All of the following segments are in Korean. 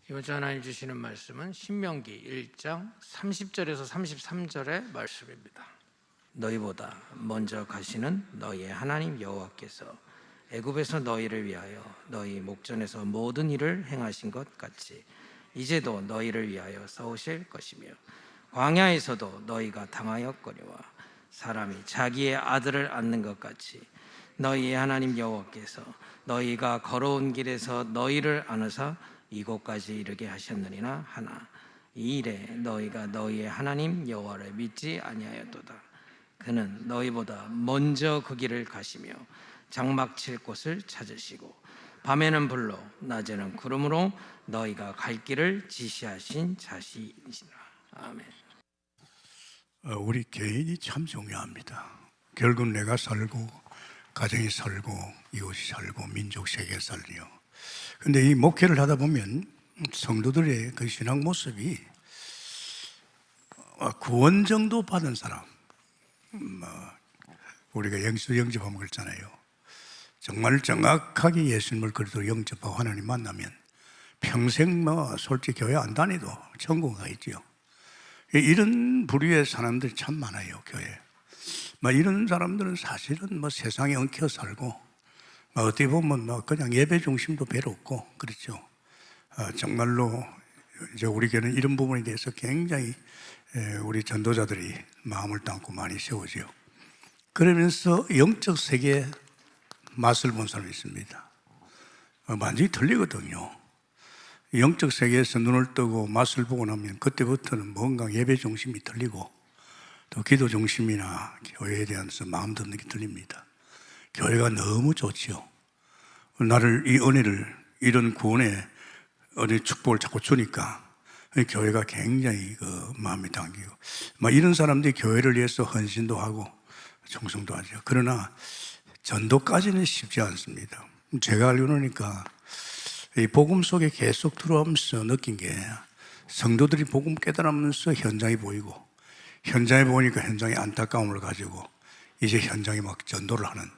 이번 주 하나님 주시는 말씀은 신명기 1장 30절에서 33절의 말씀입니다. 너희보다 먼저 가시는 너희의 하나님 여호와께서 애굽에서 너희를 위하여 너희 목전에서 모든 일을 행하신 것 같이 이제도 너희를 위하여 싸우실 것이며 광야에서도 너희가 당하였거니와 사람이 자기의 아들을 안는 것 같이 너희의 하나님 여호와께서 너희가 걸어온 길에서 너희를 안으사 이곳까지 이르게 하셨느니나 하나 이 일에 너희가 너희의 하나님 여호와를 믿지 아니하였도다. 그는 너희보다 먼저 그 길을 가시며 장막 칠 곳을 찾으시고 밤에는 불로 낮에는 구름으로 너희가 갈 길을 지시하신 자시니라. 아멘. 우리 개인이 참 중요합니다. 결국 내가 살고 가정이 살고 이웃이 살고 민족 세계가 살려. 근데 이 목회를 하다 보면 성도들의 그 신앙 모습이 구원 정도 받은 사람, 우리가 영수 영접하면 그렇잖아요. 정말 정확하게 예수님을 그래도 영접하고 하나님 만나면 평생 솔직히 교회 안 다니도 천국 가있지요. 이런 부류의 사람들이 참 많아요, 교회에. 이런 사람들은 사실은 세상에 엉켜 살고 어떻게 보면 그냥 예배 중심도 별로 없고 그렇죠. 정말로 이제 우리 교회는 이런 부분에 대해서 굉장히 우리 전도자들이 마음을 담고 많이 세우죠. 그러면서 영적 세계의 맛을 본 사람이 있습니다. 완전히 틀리거든요. 영적 세계에서 눈을 뜨고 맛을 보고 나면 그때부터는 뭔가 예배 중심이 틀리고 또 기도 중심이나 교회에 대해서 마음 듣는 게 틀립니다. 교회가 너무 좋지요. 나를 이 은혜를 이런 구원의 은혜 축복을 자꾸 주니까 교회가 굉장히 마음이 당기고 이런 사람들이 교회를 위해서 헌신도 하고 충성도 하죠. 그러나 전도까지는 쉽지 않습니다. 제가 알고니까 이 복음 속에 계속 들어오면서 느낀 게 성도들이 복음 깨달으면서 현장이 보이고 현장에 보니까 현장의 안타까움을 가지고 이제 현장에 막 전도를 하는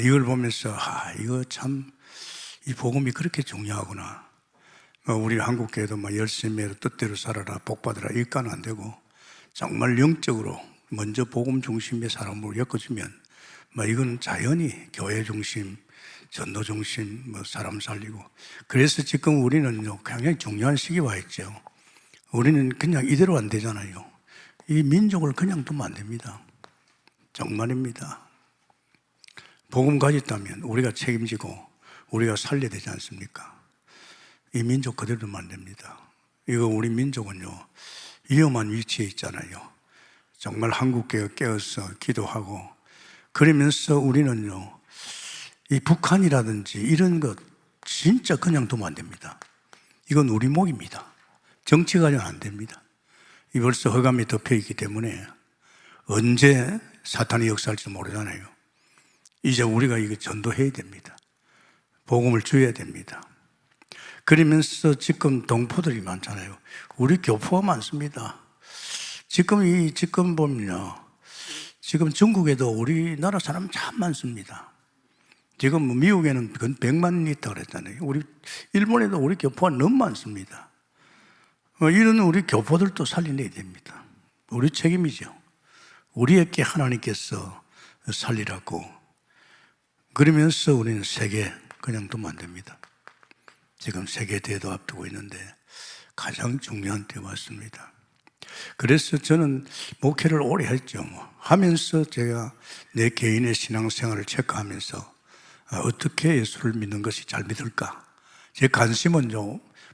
이걸 보면서 이거 참 이 복음이 그렇게 중요하구나. 우리 한국교회도 열심히 해서 뜻대로 살아라 복받으라 일가는 안 되고 정말 영적으로 먼저 복음 중심의 사람으로 엮어주면 이건 자연히 교회 중심, 전도 중심, 사람 살리고. 그래서 지금 우리는 굉장히 중요한 시기에 와 있죠. 우리는 그냥 이대로 안 되잖아요. 이 민족을 그냥 두면 안 됩니다. 정말입니다. 복음 가졌다면 우리가 책임지고 우리가 살려야 되지 않습니까? 이 민족 그대로 두면 안 됩니다. 이거 우리 민족은요 위험한 위치에 있잖아요. 정말 한국교회가 깨어서 기도하고 그러면서 우리는요 이 북한이라든지 이런 것 진짜 그냥 두면 안 됩니다. 이건 우리 목입니다. 정치 가정 안 됩니다. 이 벌써 허감이 덮여 있기 때문에 언제 사탄이 역사할지 모르잖아요. 이제 우리가 이거 전도해야 됩니다. 복음을 줘야 됩니다. 그러면서 지금 동포들이 많잖아요. 우리 교포가 많습니다. 지금 보면요. 지금 중국에도 우리나라 사람 참 많습니다. 지금 미국에는 100만 있다고 그랬잖아요. 우리 일본에도 우리 교포가 너무 많습니다. 이런 우리 교포들도 살려내야 됩니다. 우리 책임이죠. 우리에게 하나님께서 살리라고. 그러면서 우리는 세계 그냥 두면 안 됩니다. 지금 세계 대회도 앞두고 있는데 가장 중요한 때 왔습니다. 그래서 저는 목회를 오래 했죠. 하면서 제가 내 개인의 신앙생활을 체크하면서 어떻게 예수를 믿는 것이 잘 믿을까? 제 관심은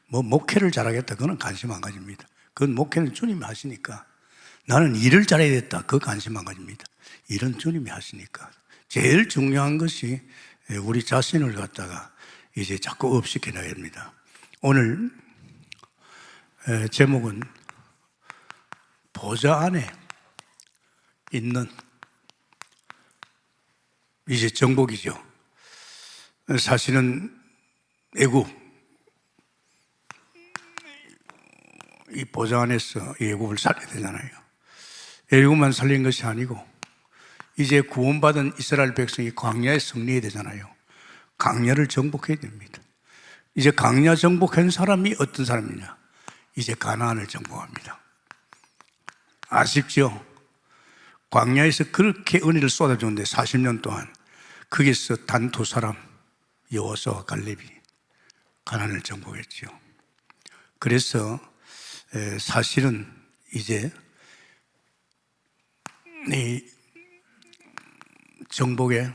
목회를 잘하겠다. 그건 관심 안 가집니다. 그건 목회는 주님이 하시니까. 나는 일을 잘해야겠다. 그 관심 안 가집니다. 일은 주님이 하시니까. 제일 중요한 것이 우리 자신을 갖다가 이제 자꾸 업시켜놔야 됩니다. 오늘 제목은 보좌 안에 있는 이제 정복이죠. 사실은 애굽 이 보좌 안에서 애굽을 살려야 되잖아요. 애굽만 살린 것이 아니고 이제 구원받은 이스라엘 백성이 광야에 승리해야 되잖아요. 광야를 정복해야 됩니다. 이제 광야 정복한 사람이 어떤 사람이냐? 이제 가나안을 정복합니다. 아쉽죠? 광야에서 그렇게 은혜를 쏟아줬는데 40년 동안 거기서 단 두 사람, 여호수아와 갈렙이 가나안을 정복했죠. 그래서 사실은 이제 이 정복의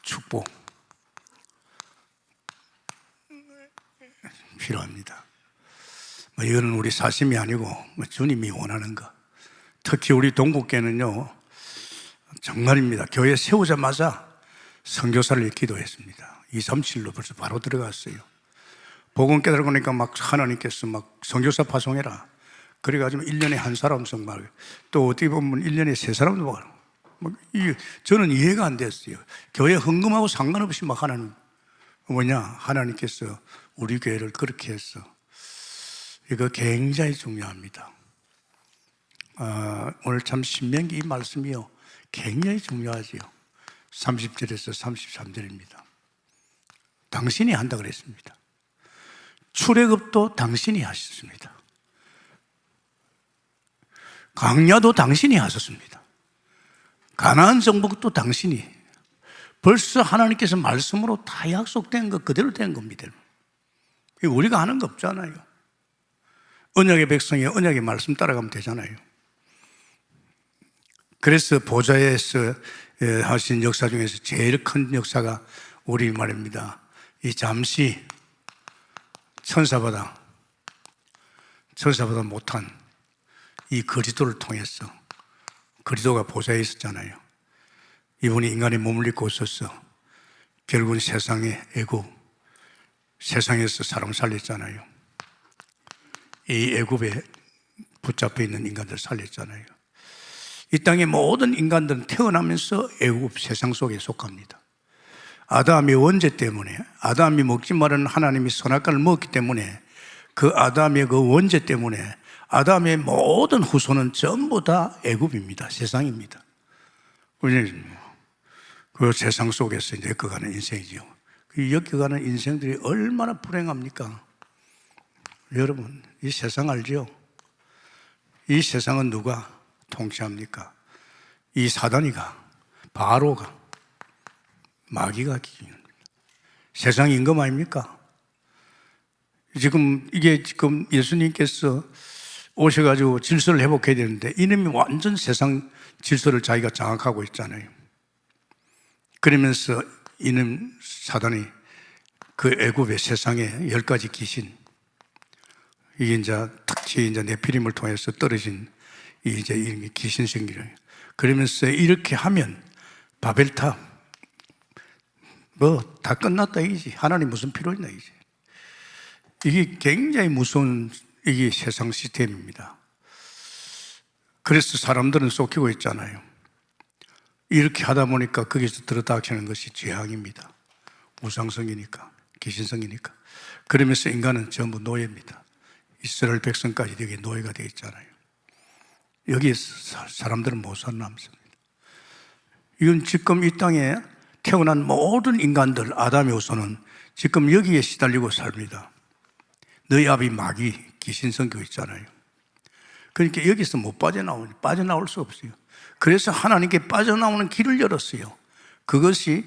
축복 필요합니다. 이거는 우리 사심이 아니고 주님이 원하는 거. 특히 우리 동국교회는요, 정말입니다. 교회 세우자마자 선교사를 기도했습니다. 237로 벌써 바로 들어갔어요. 복음 깨달고 보니까 막 하나님께서 막 선교사 파송해라. 그래가지고 1년에 한 사람씩 막, 또 어떻게 보면 1년에 3사람도 막, 저는 이해가 안 됐어요. 교회 헌금하고 상관없이 막 하나님, 하나님께서 우리 교회를 그렇게 했어. 이거 굉장히 중요합니다. 오늘 참 신명기 이 말씀이요, 굉장히 중요하지요. 30절에서 33절입니다. 당신이 한다 그랬습니다. 출애굽도 당신이 하셨습니다. 광야도 당신이 하셨습니다. 가나안 정복도 당신이. 벌써 하나님께서 말씀으로 다 약속된 것 그대로 된 겁니다. 우리가 하는 거 없잖아요. 언약의 백성이 언약의 말씀 따라가면 되잖아요. 그래서 보좌에서 하신 역사 중에서 제일 큰 역사가 우리 말입니다. 이 잠시 천사보다 못한 이 그리스도를 통해서, 그리스도가 보좌에 있었잖아요. 이분이 인간의 몸을 입고 오셔서 결국은 세상의 애굽, 세상에서 사람 살렸잖아요. 이 애굽에 붙잡혀 있는 인간들 살렸잖아요. 이 땅의 모든 인간들은 태어나면서 애굽 세상 속에 속합니다. 아담의 원죄 때문에, 아담이 먹지 말라는 하나님이 선악과를 먹기 때문에, 그 아담의 그 원죄 때문에 아담의 모든 후손은 전부 다 애굽입니다. 세상입니다. 그 세상 속에서 이제 엮어가는 인생이죠. 그 엮어가는 인생들이 얼마나 불행합니까? 여러분, 이 세상 알죠? 이 세상은 누가 통치합니까? 이 사단이가, 바로가, 마귀가 기입니다. 세상 임금 아닙니까? 지금 예수님께서 오셔가지고 질서를 회복해야 되는데 이놈이 완전 세상 질서를 자기가 장악하고 있잖아요. 그러면서 이놈 사단이 그 애굽의 세상에 10가지 귀신, 이게 이제 특히 이제 네피림을 통해서 떨어진 이제 이 귀신 생기를, 그러면서 이렇게 하면 바벨탑 뭐 다 끝났다 이지. 하나님 무슨 필요 있나 이지. 이게 굉장히 무서운 이게 세상 시스템입니다. 그래서 사람들은 속히고 있잖아요. 이렇게 하다 보니까 거기서 들어닥치는 것이 죄악입니다. 우상성이니까, 귀신성이니까. 그러면서 인간은 전부 노예입니다. 이스라엘 백성까지 여기 노예가 되어 있잖아요. 여기 사람들은 못 살남습니다. 이건 지금 이 땅에 태어난 모든 인간들, 아담의 후손은 지금 여기에 시달리고 삽니다. 너희 아비 마귀, 귀신 성교 있잖아요. 그러니까 여기서 못 빠져나올 수 없어요. 그래서 하나님께 빠져나오는 길을 열었어요. 그것이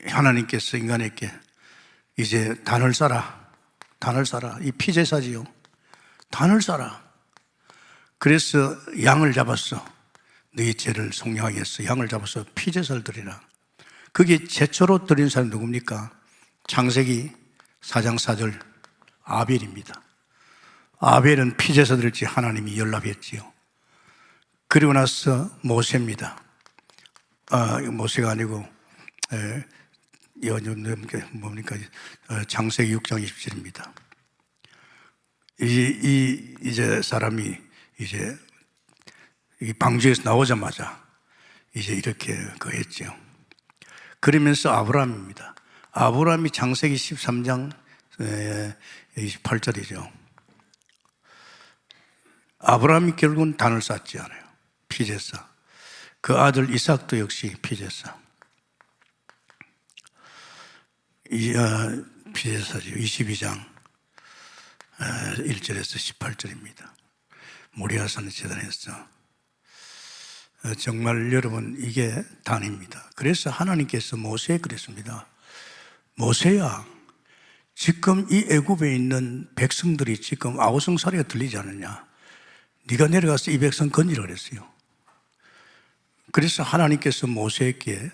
하나님께서 인간에게 이제 단을 쌓아. 이 피제사지요. 단을 쌓아. 그래서 양을 잡았어. 너희 죄를 속량하기 위해서 양을 잡아서 피제사를 드리라. 그게 최초로 드린 사람이 누굽니까? 창세기 4장 4절 아벨입니다. 아벨은 피제사 드릴지 하나님이 연락했지요. 그리고 나서 모세입니다. 모세가 아니고 뭡니까? 창세기 6장 27입니다. 이제 사람이 이제 이 방주에서 나오자마자 이제 이렇게 했죠. 그러면서 아브라함입니다. 아브라함이 창세기 13장 28절이죠. 아브라함이 결국은 단을 쌓지 않아요. 피제사. 그 아들 이삭도 역시 피제사. 피해사죠. 22장 1절에서 18절입니다. 모리아산 재단에서 정말 여러분 이게 단입니다. 그래서 하나님께서 모세에 그랬습니다. 모세야, 지금 이 애굽에 있는 백성들이 지금 아우성소리가 들리지 않느냐? 네가 내려가서 이 백성 건지라 그랬어요. 그래서 하나님께서 모세에게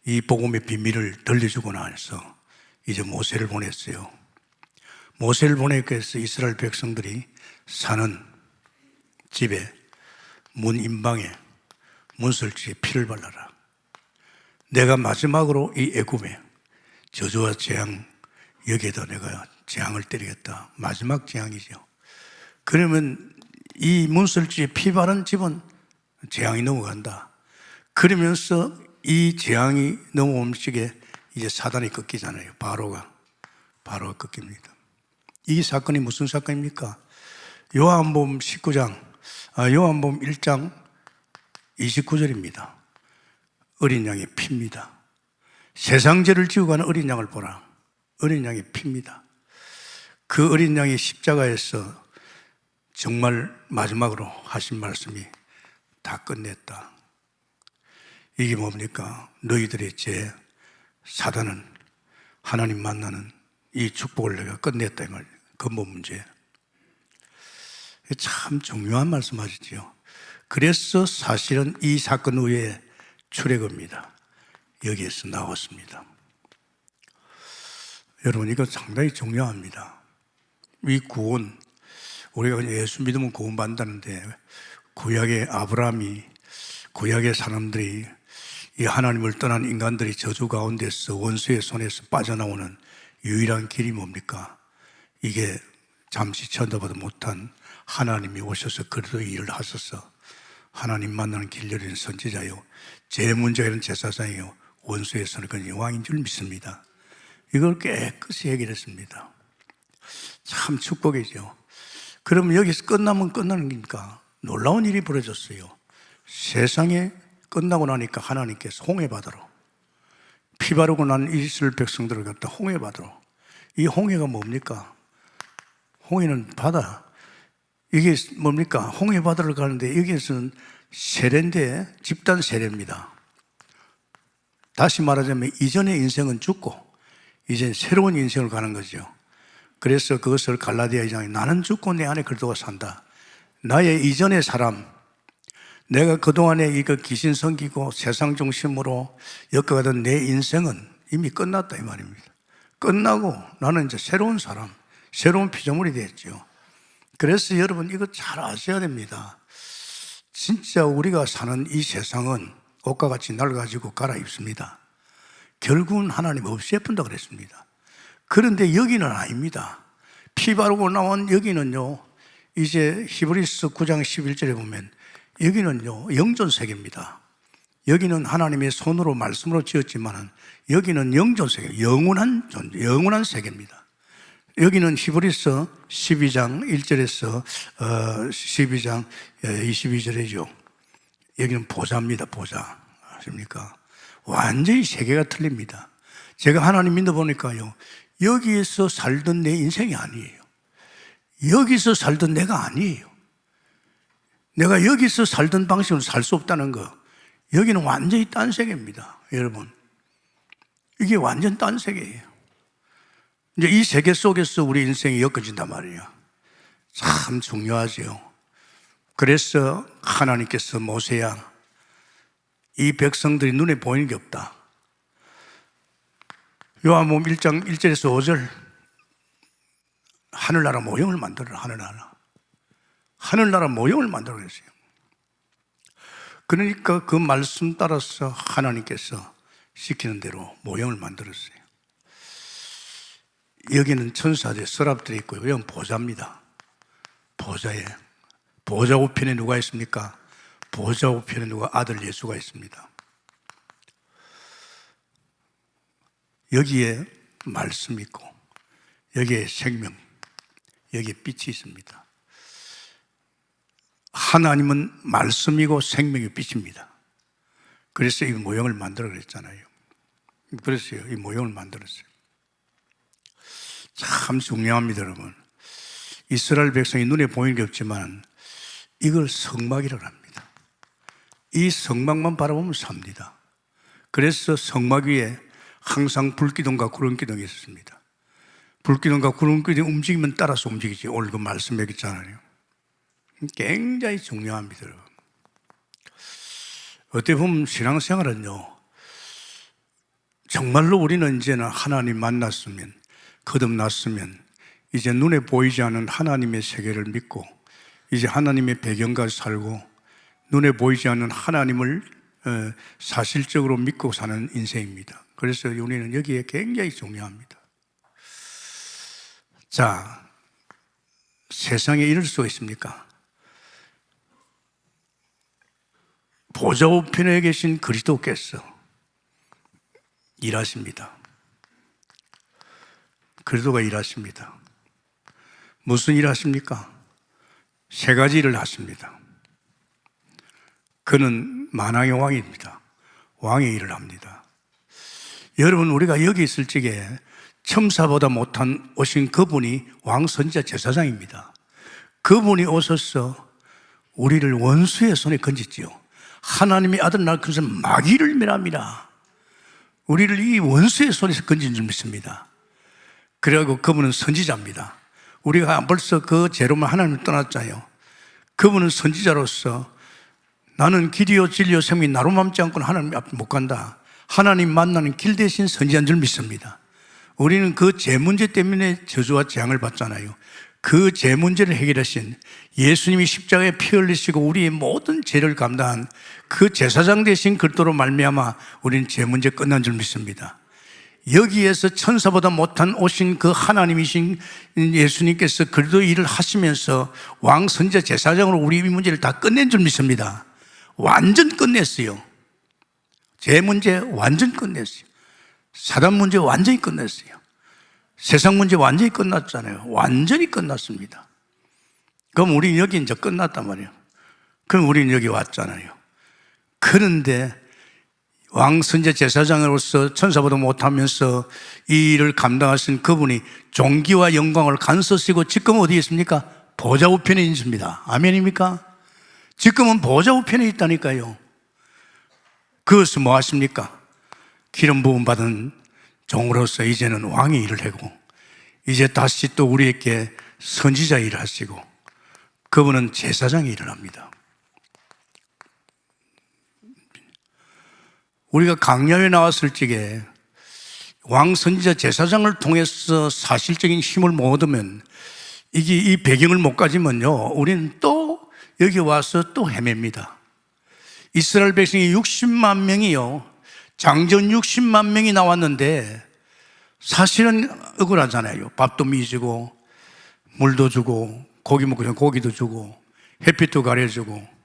이 복음의 비밀을 들려주고 나서 이제 모세를 보냈어요. 모세를 보내기 위해서 이스라엘 백성들이 사는 집에 문 인방에 문설주에 피를 발라라. 내가 마지막으로 이 애굽에 저주와 재앙, 여기에다 내가 재앙을 때리겠다. 마지막 재앙이죠. 그러면 이 문설주에 피 바른 집은 재앙이 넘어간다. 그러면서 이 재앙이 넘어오는 시기에 이제 사단이 꺾이잖아요. 바로가 꺾입니다. 이 사건이 무슨 사건입니까? 요한복음 1장 29절입니다. 어린 양의 피입니다. 세상 죄를 지고 가는 어린 양을 보라. 어린 양의 피입니다. 그 어린 양이 십자가에서 정말 마지막으로 하신 말씀이 다 끝냈다. 이게 뭡니까? 너희들의 죄, 사단은 하나님 만나는 이 축복을 내가 끝냈다 이 말이에요. 근본 문제. 참 중요한 말씀 하시죠. 그래서 사실은 이 사건 후에 출애굽입니다. 여기에서 나왔습니다. 여러분 이거 상당히 중요합니다. 이 구원, 우리가 예수 믿으면 구원받는다는데 구약의 아브라함이, 구약의 사람들이, 이 하나님을 떠난 인간들이 저주 가운데서 원수의 손에서 빠져나오는 유일한 길이 뭡니까? 이게 잠시 쳐다보도 못한 하나님이 오셔서 그리스도 일을 하셔서 하나님 만나는 길 열린 선지자요, 제 문제가 있는 제사장이요, 원수의 손에 건 왕인 줄 믿습니다. 이걸 깨끗이 해결했습니다. 참 축복이죠. 그러면 여기서 끝나면 끝나는 거니까 놀라운 일이 벌어졌어요. 세상에 끝나고 나니까 하나님께서 홍해바다로, 피 바르고 난 이스라엘 백성들을 갖다 홍해바다로. 이 홍해가 뭡니까? 홍해는 바다. 이게 뭡니까? 홍해바다를 가는데 여기에서는 세례인데 집단 세례입니다. 다시 말하자면 이전의 인생은 죽고 이제 새로운 인생을 가는 거죠. 그래서 그것을 갈라디아 2장에 나는 죽고 내 안에 그리스도가 산다. 나의 이전의 사람, 내가 그동안에 이거 귀신 섬기고 세상 중심으로 엮어가던 내 인생은 이미 끝났다 이 말입니다. 끝나고 나는 이제 새로운 사람, 새로운 피조물이 됐죠. 그래서 여러분 이거 잘 아셔야 됩니다. 진짜 우리가 사는 이 세상은 옷과 같이 낡아지고 갈아입습니다. 결국은 하나님 없애뿐다 그랬습니다. 그런데 여기는 아닙니다. 피 바르고 나온 여기는요, 이제 히브리서 9장 11절에 보면 여기는요 영존 세계입니다. 여기는 하나님의 손으로 말씀으로 지었지만 여기는 영존 세계, 영원한 존재, 영원한 세계입니다. 여기는 히브리서 12장 1절에서 12장 22절이죠. 여기는 보좌입니다. 보좌. 아십니까? 완전히 세계가 틀립니다. 제가 하나님 믿어보니까요, 여기에서 살던 내 인생이 아니에요. 여기서 살던 내가 아니에요. 내가 여기서 살던 방식으로 살 수 없다는 거. 여기는 완전히 딴 세계입니다. 여러분, 이게 완전 딴 세계예요. 이제 이 세계 속에서 우리 인생이 엮어진단 말이에요. 참 중요하죠. 그래서 하나님께서 모세야, 이 백성들이 눈에 보이는 게 없다. 요한복음 1장 1절에서 5절, 하늘나라 모형을 만들어라. 하늘나라 모형을 만들어 그랬어요. 그러니까 그 말씀 따라서 하나님께서 시키는 대로 모형을 만들었어요. 여기는 천사들, 서랍들이 있고요. 여기는 보좌입니다. 보좌에, 보좌 우편에 누가 있습니까? 보좌 우편에 누가 아들 예수가 있습니다. 여기에 말씀이 있고 여기에 생명, 여기에 빛이 있습니다. 하나님은 말씀이고 생명이 빛입니다. 그래서 이 모형을 만들어 그랬잖아요. 그래서 이 모형을 만들었어요. 참 중요합니다, 여러분. 이스라엘 백성이 눈에 보이는 게 없지만 이걸 성막이라고 합니다. 이 성막만 바라보면 삽니다. 그래서 성막 위에 항상 불기둥과 구름기둥이 있었습니다. 불기둥과 구름기둥이 움직이면 따라서 움직이지. 오늘 그 말씀 여기 있잖아요. 굉장히 중요합니다, 여러분. 어떻게 보면 신앙생활은요, 정말로 우리는 이제는 하나님 만났으면, 거듭났으면 이제 눈에 보이지 않는 하나님의 세계를 믿고 이제 하나님의 배경과 살고 눈에 보이지 않는 하나님을 사실적으로 믿고 사는 인생입니다. 그래서 우리는 여기에 굉장히 중요합니다. 자, 세상에 이럴 수가 있습니까? 보좌 우편에 계신 그리스도께서 일하십니다. 그리스도가 일하십니다. 무슨 일 하십니까? 세 가지 일을 하십니다. 그는 만왕의 왕입니다. 왕의 일을 합니다. 여러분, 우리가 여기 있을 적에 첨사보다 못한 오신 그분이 왕선지자 제사장입니다. 그분이 오셔서 우리를 원수의 손에 건졌지요. 하나님의 아들 날 그래서 마귀를 멸합니다. 우리를 이 원수의 손에서 건진 줄 믿습니다. 그리고 그분은 선지자입니다. 우리가 벌써 그 죄로만 하나님을 떠났잖아요. 그분은 선지자로서 나는 길이요 진리요 생명이 나로 맘지 않고는 하나님 앞에 못 간다. 하나님 만나는 길 대신 선지자인 줄 믿습니다. 우리는 그 죄 문제 때문에 저주와 재앙을 받잖아요. 그 죄 문제를 해결하신 예수님이 십자가에 피 흘리시고 우리의 모든 죄를 감당한 그 제사장 되신 그리스도로 말미암아 우리는 죄 문제 끝난 줄 믿습니다. 여기에서 천사보다 못한 오신 그 하나님이신 예수님께서 그리스도 일을 하시면서 왕 선지자 제사장으로 우리 문제를 다 끝낸 줄 믿습니다. 완전 끝냈어요. 죄 문제 완전 끝냈어요. 사단 문제 완전히 끝냈어요. 세상 문제 완전히 끝났잖아요. 완전히 끝났습니다. 그럼 우리는 여기 이제 끝났단 말이에요. 그럼 우리는 여기 왔잖아요. 그런데 왕선제 제사장으로서 천사보다 못하면서 이 일을 감당하신 그분이 존귀와 영광을 간섭시고 지금 어디에 있습니까? 보좌 우편에 있습니다. 아멘입니까? 지금은 보좌 우편에 있다니까요. 그것은 뭐 하십니까? 기름 부음 받은 종으로서 이제는 왕의 일을 하고 이제 다시 또 우리에게 선지자 일을 하시고 그분은 제사장의 일을 합니다. 우리가 강야에 나왔을 적에 왕 선지자 제사장을 통해서 사실적인 힘을 못 얻으면 이게 이 배경을 못 가지면요 우리는 또 여기 와서 또 헤맵니다. 이스라엘 백성이 60만 명이요 장전 60만 명이 나왔는데 사실은 억울하잖아요. 밥도 미주고 물도 주고 고기 먹고 싶으면 고기도 주고 햇빛도 가려주고.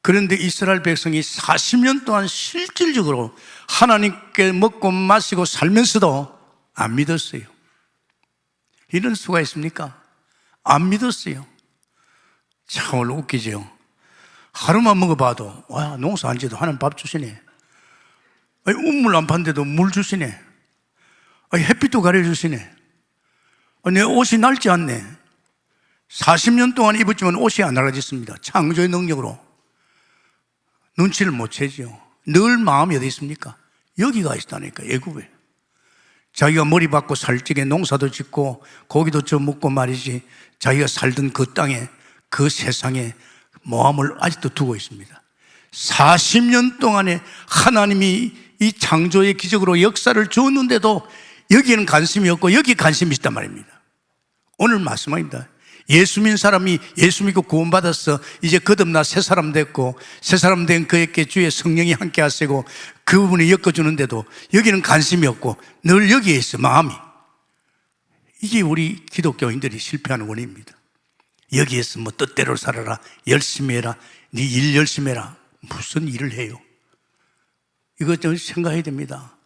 그런데 이스라엘 백성이 40년 동안 실질적으로 하나님께 먹고 마시고 살면서도 안 믿었어요. 이런 수가 있습니까? 안 믿었어요. 참으로 웃기죠. 하루만 먹어봐도 와 농사 안 지어도 하나님 밥 주시네. 아니, 우물 안 파는데도 물 주시네. 아니, 햇빛도 가려주시네. 내 옷이 낡지 않네. 40년 동안 입었지만 옷이 안 낡아졌습니다. 창조의 능력으로. 눈치를 못 채죠. 늘 마음이 어디 있습니까? 여기가 있다니까, 애굽에. 자기가 머리 박고 살 적에 농사도 짓고 고기도 저 먹고 말이지 자기가 살던 그 땅에 그 세상에 모함을 아직도 두고 있습니다. 40년 동안에 하나님이 이 창조의 기적으로 역사를 주었는데도 여기에는 관심이 없고 여기에 관심이 있단 말입니다. 오늘 말씀입니다. 예수 믿는 사람이 예수 믿고 구원받아서 이제 거듭나 새 사람 됐고 새 사람 된 그에게 주의 성령이 함께 하시고 그 부분을 엮어주는데도 여기는 관심이 없고 늘 여기에 있어 마음이. 이게 우리 기독교인들이 실패하는 원인입니다. 여기에서 뭐 뜻대로 살아라, 열심히 해라, 네 일 열심히 해라. 무슨 일을 해요? 이것 좀 생각해야 됩니다.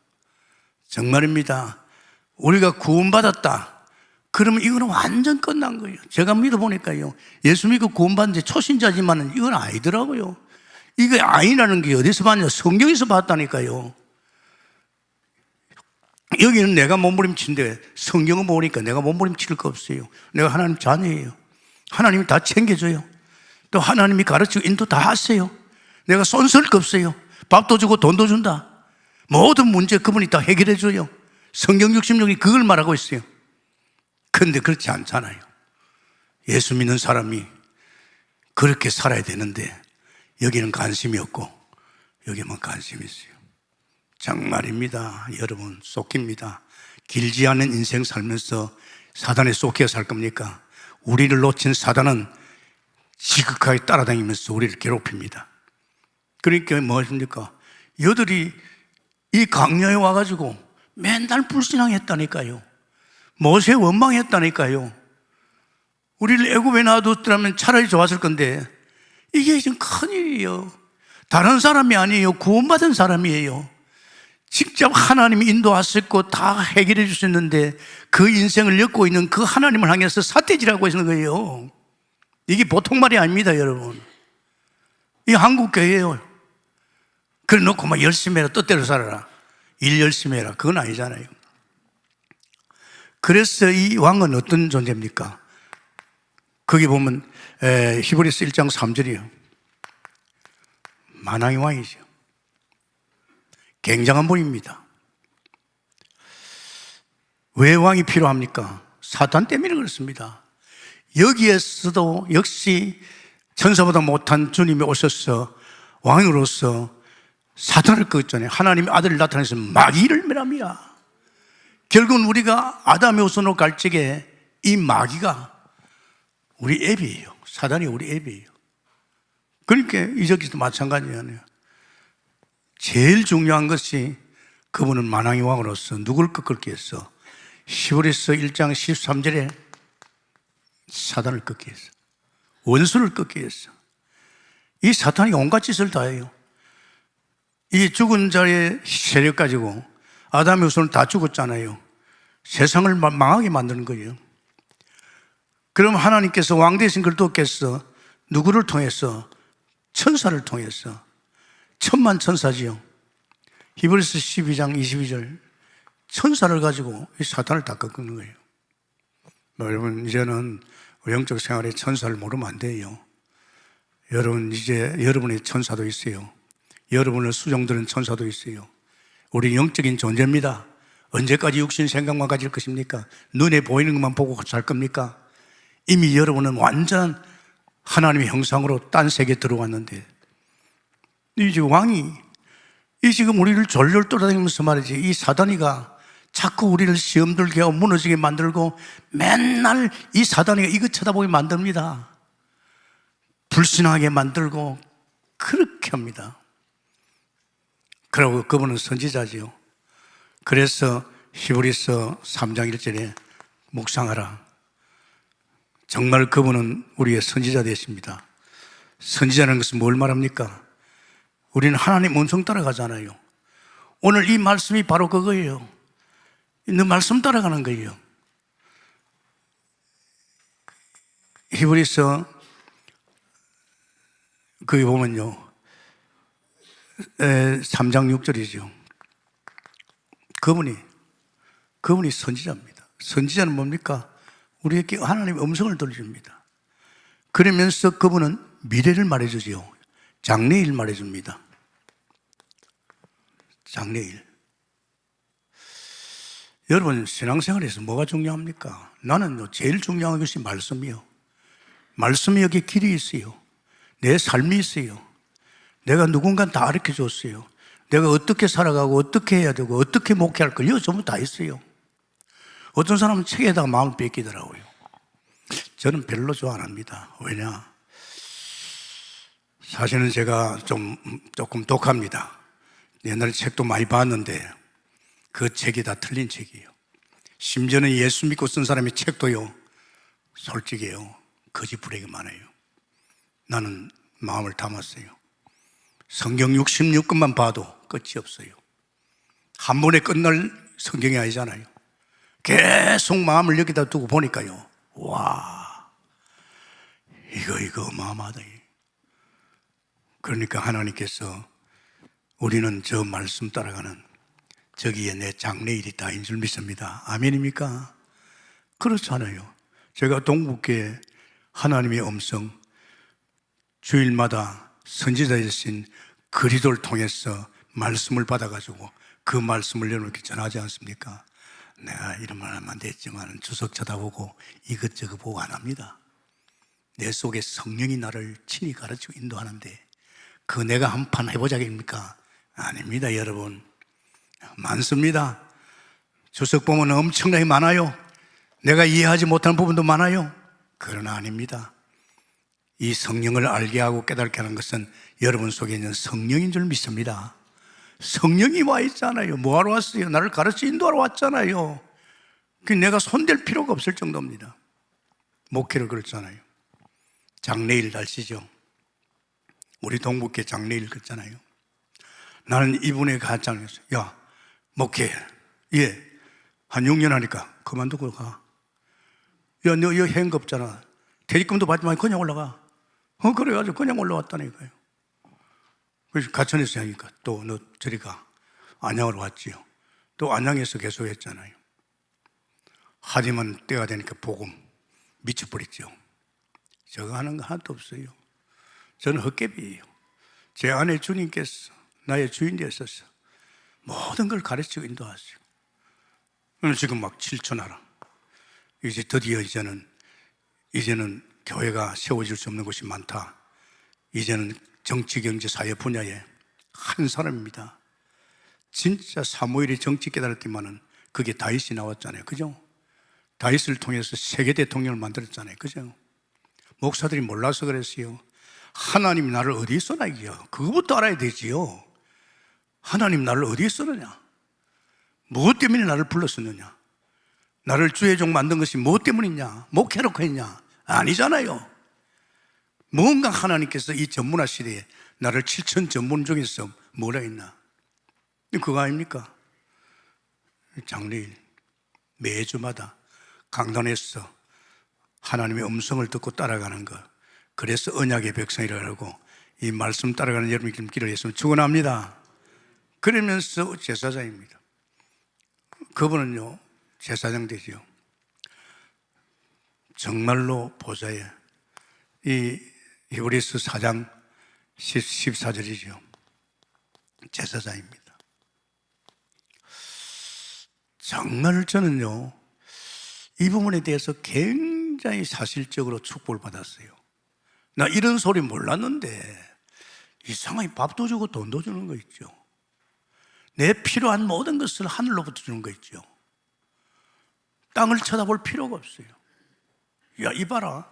정말입니다. 우리가 구원받았다. 그러면 이거는 완전 끝난 거예요. 제가 믿어보니까요. 예수 믿고 구원받은 지 초신자지만은 이건 아니더라고요. 이게 아니라는 게 어디서 봤냐? 성경에서 봤다니까요. 여기는 내가 몸부림치는데 성경을 보니까 내가 몸부림칠 거 없어요. 내가 하나님 자녀예요. 하나님이 다 챙겨줘요. 또 하나님이 가르치고 인도 다 하세요. 내가 손쓸 거 없어요. 밥도 주고 돈도 준다. 모든 문제 그분이 다 해결해 줘요. 성경 66이 그걸 말하고 있어요. 그런데 그렇지 않잖아요. 예수 믿는 사람이 그렇게 살아야 되는데 여기는 관심이 없고 여기만 관심이 있어요. 정말입니다. 여러분, 속깁니다. 길지 않은 인생 살면서 사단에 속여 살 겁니까? 우리를 놓친 사단은 지극하게 따라다니면서 우리를 괴롭힙니다. 그러니까 무엇입니까? 여들이 이 강야에 와가지고 맨날 불신앙했다니까요. 모세 원망했다니까요. 우리를 애굽에 놔뒀더라면 차라리 좋았을 건데 이게 지금 큰일이에요. 다른 사람이 아니에요. 구원받은 사람이에요. 직접 하나님이 인도하셨고 다 해결해 주셨는데 그 인생을 엮고 있는 그 하나님을 향해서 삿대질하고 있는 거예요. 이게 보통 말이 아닙니다, 여러분. 이 한국 교회예요. 그래 놓고 막 열심히 해라, 뜻대로 살아라, 일 열심히 해라, 그건 아니잖아요. 그래서 이 왕은 어떤 존재입니까? 거기 보면 히브리서 1장 3절이요. 만왕의 왕이죠. 굉장한 분입니다. 왜 왕이 필요합니까? 사탄 때문에 그렇습니다. 여기에서도 역시 천사보다 못한 주님이 오셔서 왕으로서 사탄을 끄었잖아요. 하나님의 아들을 나타내서 마귀를 멸합니다. 결국은 우리가 아담의 후손으로 갈 적에 이 마귀가 우리 앱이에요. 사단이 우리 앱이에요. 그러니까 이적기도 마찬가지잖아요. 제일 중요한 것이 그분은 만왕의 왕으로서 누굴 꺾기 위해서 히브리서 1장 13절에 사단을 꺾기 위해서, 원수를 꺾기 위해서. 이 사탄이 온갖 짓을 다 해요. 이 죽은 자의 세력 가지고 아담의 후손은 다 죽었잖아요. 세상을 망하게 만드는 거예요. 그럼 하나님께서 왕 되신 그리스도께서 누구를 통해서? 천사를 통해서. 천만 천사지요. 히브리서 12장 22절 천사를 가지고 이 사탄을 다 꺾는 거예요. 여러분, 이제는 영적 생활에 천사를 모르면 안 돼요. 여러분, 이제 여러분의 천사도 있어요. 여러분을 수종드는 천사도 있어요. 우리 영적인 존재입니다. 언제까지 육신 생각만 가질 것입니까? 눈에 보이는 것만 보고 살 겁니까? 이미 여러분은 완전 하나님의 형상으로 딴 세계에 들어왔는데, 이 지금 왕이 이 지금 우리를 졸졸 떠다니면서 말이지, 이 사단이가 자꾸 우리를 시험 들게 하고 무너지게 만들고 맨날 이 사단이가 이거 쳐다보게 만듭니다. 불신하게 만들고 그렇게 합니다. 그러고 그분은 선지자지요. 그래서 히브리서 3장 1절에 묵상하라. 정말 그분은 우리의 선지자 되십니다. 선지자라는 것은 뭘 말합니까? 우리는 하나님 음성 따라가잖아요. 오늘 이 말씀이 바로 그거예요. 너 말씀 따라가는 거예요. 히브리서 거기 보면요, 3장 6절이죠. 그분이 선지자입니다. 선지자는 뭡니까? 우리에게 하나님의 음성을 들려줍니다. 그러면서 그분은 미래를 말해주지요. 장래일 말해줍니다. 장래일. 여러분, 신앙생활에서 뭐가 중요합니까? 나는 제일 중요한 것이 말씀이요. 말씀이 여기 길이 있어요. 내 삶이 있어요. 내가 누군가는 다 가르쳐 줬어요. 내가 어떻게 살아가고 어떻게 해야 되고 어떻게 목회할 걸 이거 전부 다 있어요. 어떤 사람은 책에다가 마음을 뺏기더라고요. 저는 별로 좋아 안 합니다. 왜냐? 사실은 제가 조금 독합니다. 옛날에 책도 많이 봤는데 그 책이 다 틀린 책이에요. 심지어는 예수 믿고 쓴 사람의 책도요, 솔직해요, 거짓부레가 많아요. 나는 마음을 담았어요. 성경 66권만 봐도 끝이 없어요. 한 번에 끝날 성경이 아니잖아요. 계속 마음을 여기다 두고 보니까요, 와, 이거 어마어마하다. 그러니까 하나님께서 우리는 저 말씀 따라가는 저기에 내 장래일이 다인 줄 믿습니다. 아멘입니까? 그렇잖아요. 제가 동북교회 하나님의 음성 주일마다 선지자이신 그리도를 통해서 말씀을 받아가지고 그 말씀을 여러분께 전하지 않습니까? 내가 이런 말 하면 안 됐지만 주석 쳐다보고 이것저것 보고 안 합니다. 내 속에 성령이 나를 친히 가르치고 인도하는데 그 내가 한판 해보자입니까? 아닙니다, 여러분. 많습니다. 주석 보면 엄청나게 많아요. 내가 이해하지 못하는 부분도 많아요. 그러나 아닙니다. 이 성령을 알게 하고 깨닫게 하는 것은 여러분 속에 있는 성령인 줄 믿습니다. 성령이 와 있잖아요. 뭐하러 왔어요? 나를 가르쳐 인도하러 왔잖아요. 내가 손댈 필요가 없을 정도입니다. 목회를 그랬잖아요. 장래일 날씨죠. 우리 동북계 장래일 그랬잖아요. 나는 이분에 갔잖아요. 야, 목회. 예. 한 6년 하니까 그만두고 가. 야, 너 여기 행거 없잖아. 퇴직금도 받지 말고 그냥 올라가. 그래가지고 그냥 올라왔다니까요. 그래서 가천에서 하니까 또 너 저리 가. 안양으로 왔지요. 또 안양에서 계속 했잖아요. 하지만 때가 되니까 복음 미쳐버렸죠. 저거 하는 거 하나도 없어요. 저는 헛개비예요. 제 안에 주님께서 나의 주인 되셔서 모든 걸 가르치고 인도하시고 지금 막 실천하라. 이제 드디어 이제는 교회가 세워질 수 없는 곳이 많다. 이제는 정치, 경제, 사회 분야에 한 사람입니다. 진짜 사무엘이 정치 깨달았지만은 그게 다윗이 나왔잖아요. 그죠? 다윗을 통해서 세계 대통령을 만들었잖아요. 그죠? 목사들이 몰라서 그랬어요. 하나님이 나를 어디에 써놔요? 그거부터 알아야 되지요. 하나님 나를 어디에 써느냐? 무엇 때문에 나를 불렀었느냐? 나를 주의 종 만든 것이 무엇 때문이냐? 목회놓고 했냐? 아니잖아요. 뭔가 하나님께서 이 전문화 시대에 나를 7천 전문 중에서 뭐라 했나? 그거 아닙니까? 장래일 매주마다 강단에서 하나님의 음성을 듣고 따라가는 것. 그래서 언약의 백성이라고 이 말씀 따라가는 여러분이 길을 했으면 축원합니다. 그러면서 제사장입니다. 그분은요 제사장 되죠. 정말로 보좌에 이 히브리서 4장 14절이죠. 제사장입니다. 정말 저는요 이 부분에 대해서 굉장히 사실적으로 축복을 받았어요. 나 이런 소리 몰랐는데 이상하게 밥도 주고 돈도 주는 거 있죠. 내 필요한 모든 것을 하늘로부터 주는 거 있죠. 땅을 쳐다볼 필요가 없어요. 야, 이봐라.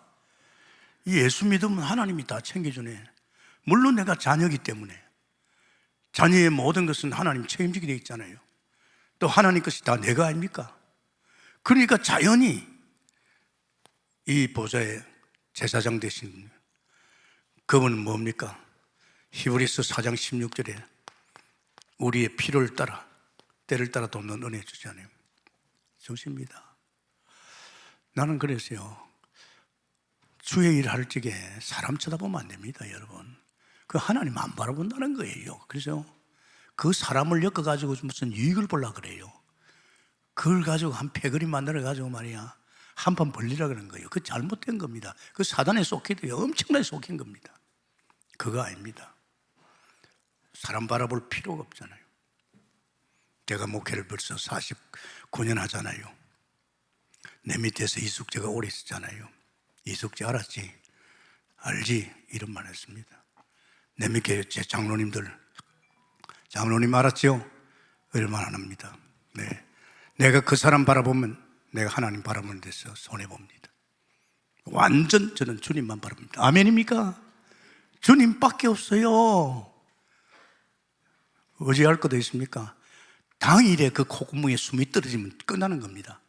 이 예수 믿으면 하나님이 다 챙겨주네. 물론 내가 자녀이기 때문에 자녀의 모든 것은 하나님 책임지게 되어 있잖아요. 또 하나님 것이 다 내가 아닙니까? 그러니까 자연히 이 보좌에 제사장 되신 그분은 뭡니까? 히브리서 4장 16절에 우리의 필요를 따라 때를 따라 돕는 은혜 주잖아요. 주십니다. 나는 그랬어요. 주의 일을 할 적에 사람 쳐다보면 안 됩니다, 여러분. 그 하나님 안 바라본다는 거예요. 그래서 그 사람을 엮어가지고 무슨 유익을 보려고 그래요. 그걸 가지고 한 패거리 만들어가지고 말이야 한 판 벌리라 그러는 거예요. 그 잘못된 겁니다. 그 사단에 속해도요 엄청나게 속힌 겁니다. 그거 아닙니다. 사람 바라볼 필요가 없잖아요. 제가 목회를 벌써 49년 하잖아요. 내 밑에서 이숙재가 오래 있었잖아요. 이숙재 알았지? 알지? 이런 말 했습니다. 내 밑에 제 장로님 알았죠? 이런 말 안 합니다. 네. 내가 그 사람 바라보면 내가 하나님 바라보는 데서 손해봅니다. 완전 저는 주님만 바라봅니다. 아멘입니까? 주님밖에 없어요. 의지할 것도 있습니까? 당일에 그 콧구멍에 숨이 떨어지면 끝나는 겁니다.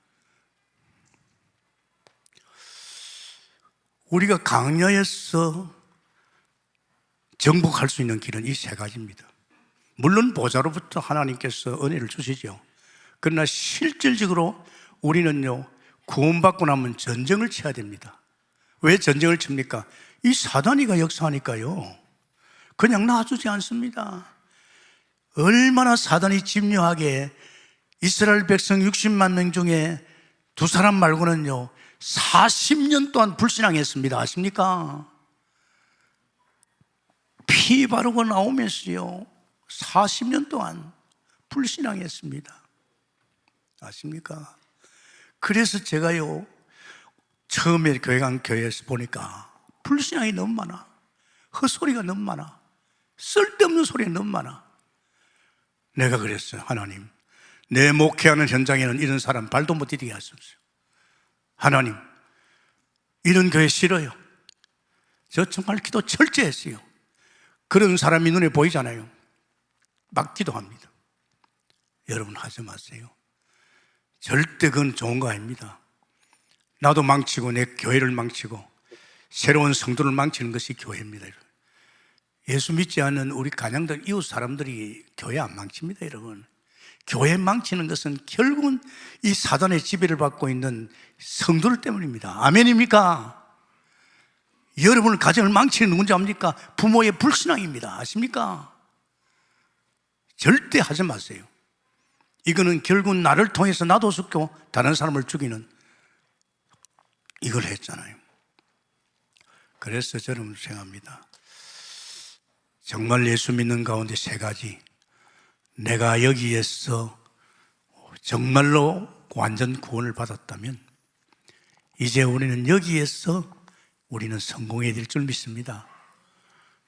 우리가 강야에서 정복할 수 있는 길은 이 세 가지입니다. 물론 보좌로부터 하나님께서 은혜를 주시죠. 그러나 실질적으로 우리는요 구원받고 나면 전쟁을 쳐야 됩니다. 왜 전쟁을 칩니까? 이 사단이가 역사하니까요 그냥 놔주지 않습니다. 얼마나 사단이 집요하게 이스라엘 백성 60만 명 중에 두 사람 말고는요 40년 동안 불신앙했습니다. 아십니까? 피 바르고 나오면서요 40년 동안 불신앙했습니다. 아십니까? 그래서 제가요 처음에 교회 간 교회에서 보니까 불신앙이 너무 많아, 헛소리가 너무 많아, 쓸데없는 소리가 너무 많아. 내가 그랬어요. 하나님, 내 목회하는 현장에는 이런 사람 발도 못 디디게 하소서. 하나님, 이런 교회 싫어요. 저 정말 기도 철저히 했어요. 그런 사람이 눈에 보이잖아요. 막 기도합니다. 여러분 하지 마세요. 절대 그건 좋은 거 아닙니다. 나도 망치고 내 교회를 망치고 새로운 성도를 망치는 것이 교회입니다. 예수 믿지 않는 우리 간양들 이웃 사람들이 교회 안 망칩니다. 여러분, 교회 망치는 것은 결국은 이 사단의 지배를 받고 있는 성도들 때문입니다. 아멘입니까? 여러분의 가정을 망치는 누군지 압니까? 부모의 불신앙입니다. 아십니까? 절대 하지 마세요. 이거는 결국 나를 통해서 나도 죽고 다른 사람을 죽이는 이걸 했잖아요. 그래서 저는 생각합니다. 정말 예수 믿는 가운데 세 가지, 내가 여기에서 정말로 완전 구원을 받았다면 이제 우리는 여기에서 우리는 성공해야 될 줄 믿습니다.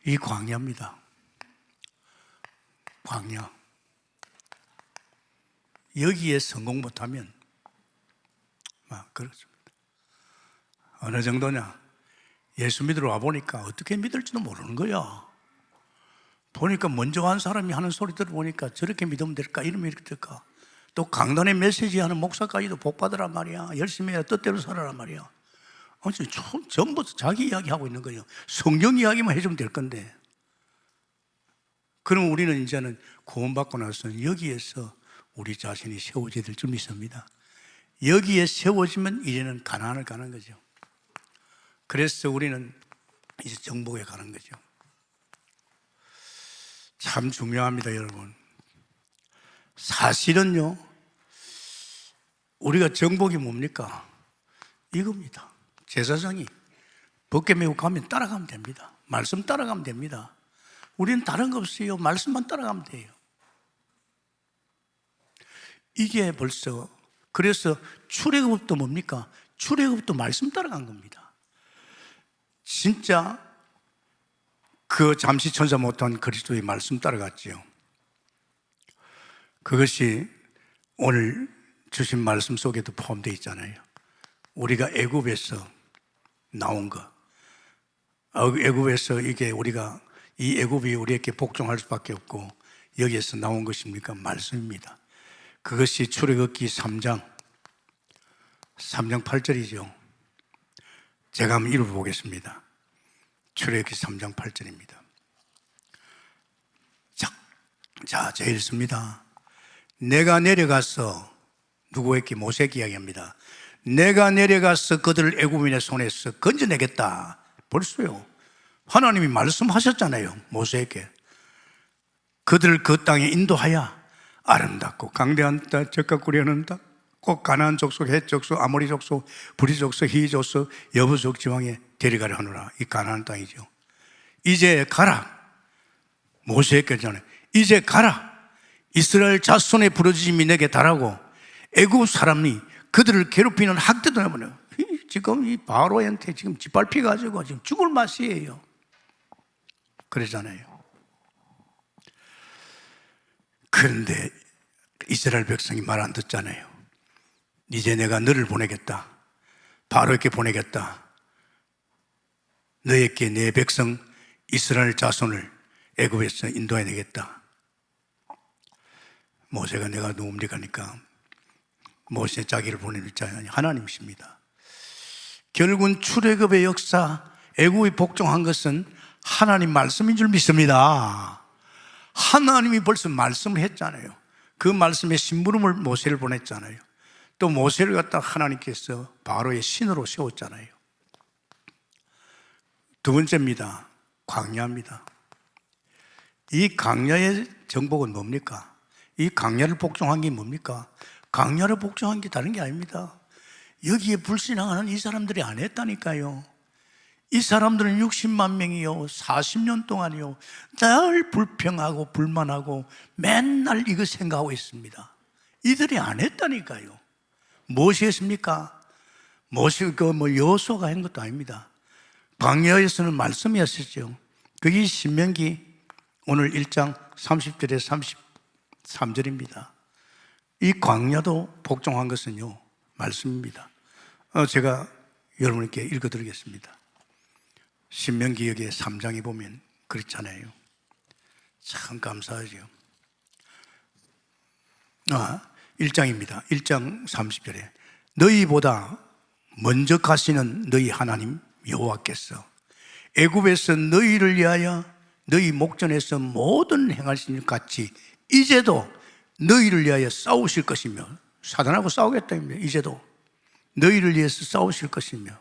이 광야입니다. 광야. 여기에 성공 못하면 그렇습니다. 어느 정도냐? 예수 믿으러 와보니까 어떻게 믿을지도 모르는 거야. 보니까 먼저 한 사람이 하는 소리 들어보니까 저렇게 믿으면 될까? 이러면 이렇게 될까? 또 강단의 메시지 하는 목사까지도 복 받으란 말이야. 열심히 해야 뜻대로 살아란 말이야. 전부 자기 이야기하고 있는 거예요. 성경 이야기만 해주면 될 건데. 그럼 우리는 이제는 구원받고 나서는 여기에서 우리 자신이 세워져야 될 줄 믿습니다. 여기에 세워지면 이제는 가나안을 가는 거죠. 그래서 우리는 이제 정복에 가는 거죠. 참 중요합니다, 여러분. 사실은요, 우리가 정복이 뭡니까? 이겁니다. 제사장이 벗게 메고 가면 따라가면 됩니다. 말씀 따라가면 됩니다. 우리는 다른 거 없어요. 말씀만 따라가면 돼요. 이게 벌써, 그래서 출애굽도 뭡니까? 출애굽도 말씀 따라간 겁니다. 진짜 그 잠시 천사 못한 그리스도의 말씀 따라갔지요. 그것이 오늘 주신 말씀 속에도 포함되어 있잖아요. 우리가 애굽에서 나온 거, 애굽에서 이게 우리가 이 애굽이 우리에게 복종할 수밖에 없고 여기에서 나온 것입니까? 말씀입니다. 그것이 출애굽기 3장 8절이죠. 제가 한번 읽어보겠습니다. 출애굽기 3장 8절입니다. 자, 제가 읽습니다. 내가 내려가서, 누구에게? 모세에게 이야기합니다. 내가 내려가서 그들을 애굽인의 손에서 건져내겠다. 벌써요. 하나님이 말씀하셨잖아요. 모세에게. 그들을 그 땅에 인도하여 아름답고 강대한 땅, 적각구려는 땅, 꼭 가나안 족속, 헷 족속, 아모리 족속, 브리 족속, 히 족속, 여부족 지방에 데려가려 하노라. 이 가나안 땅이죠. 이제 가라. 모세에게 전해 이제 가라. 이스라엘 자손의 부르짖음이 내게 달하고 애굽 사람이 그들을 괴롭히는 학대도 해보네요. 지금 이 바로한테 지금 짓밟히 가지고 지금 죽을 맛이에요. 그러잖아요. 그런데 이스라엘 백성이 말 안 듣잖아요. 이제 내가 너를 보내겠다. 바로에게 보내겠다. 너에게 내 백성 이스라엘 자손을 애굽에서 인도해내겠다. 모세가 내가 누굽니까 하니까 모세 자기를 보내는 자는 하나님이십니다. 결국은 출애굽의 역사, 애굽이 복종한 것은 하나님 말씀인 줄 믿습니다. 하나님이 벌써 말씀을 했잖아요. 그 말씀에 심부름을 모세를 보냈잖아요. 또 모세를 갖다 하나님께서 바로의 신으로 세웠잖아요. 두 번째입니다. 광야입니다. 이 광야의 정복은 뭡니까? 이 강야를 복종한 게 뭡니까? 강야를 복종한 게 다른 게 아닙니다. 여기에 불신앙하는 이 사람들이 안 했다니까요. 이 사람들은 60만 명이요 40년 동안이요 늘 불평하고 불만하고 맨날 이거 생각하고 있습니다. 이들이 안 했다니까요. 무엇이 했습니까? 무엇이 여호수아가 한 것도 아닙니다. 광야에서는 말씀이었었죠. 그게 신명기 오늘 1장 30절에 33절입니다. 이 광야도 복종한 것은요 말씀입니다. 제가 여러분께 읽어드리겠습니다. 신명기 여기에 3장에 보면 그렇잖아요. 참 감사하죠. 1장입니다. 1장 30절에 너희보다 먼저 가시는 너희 하나님 여호와께서 애굽에서 너희를 위하여 너희 목전에서 모든 행하신 일 같이 이제도 너희를 위하여 싸우실 것이며, 사단하고 싸우겠다입니다. 이제도 너희를 위해서 싸우실 것이며,